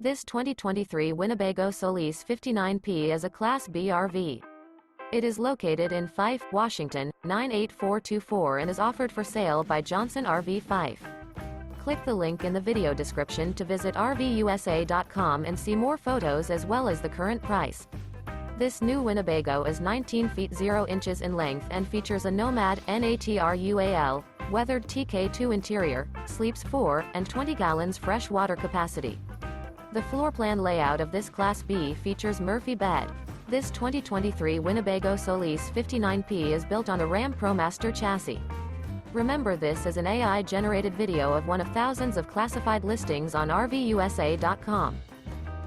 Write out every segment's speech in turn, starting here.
This 2023 Winnebago Solis 59P is a Class B RV. It is located in Fife, Washington, 98424 and is offered for sale by Johnson RV Fife. Click the link in the video description to visit RVUSA.com and see more photos as well as the current price. This new Winnebago is 19 feet 0 inches in length and features a NOMAD NATRUAL, weathered TK2 interior, sleeps 4, and 20 gallons fresh water capacity. The floor plan layout of this Class B features Murphy bed. This 2023 Winnebago Solis 59P is built on a Ram ProMaster chassis. Remember, this is an AI-generated video of one of thousands of classified listings on RVUSA.com.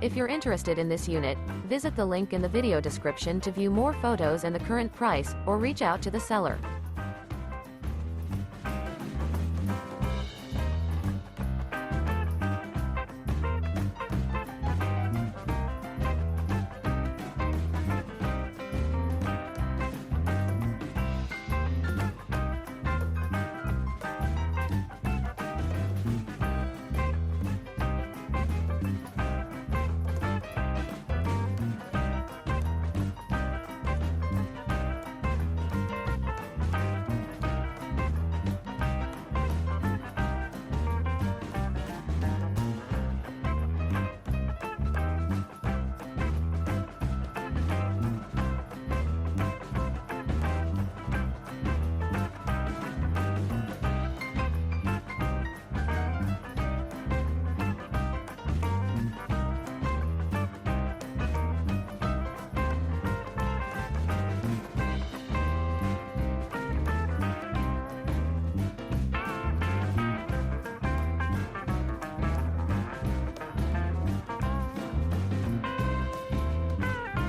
If you're interested in this unit, visit the link in the video description to view more photos and the current price, or reach out to the seller.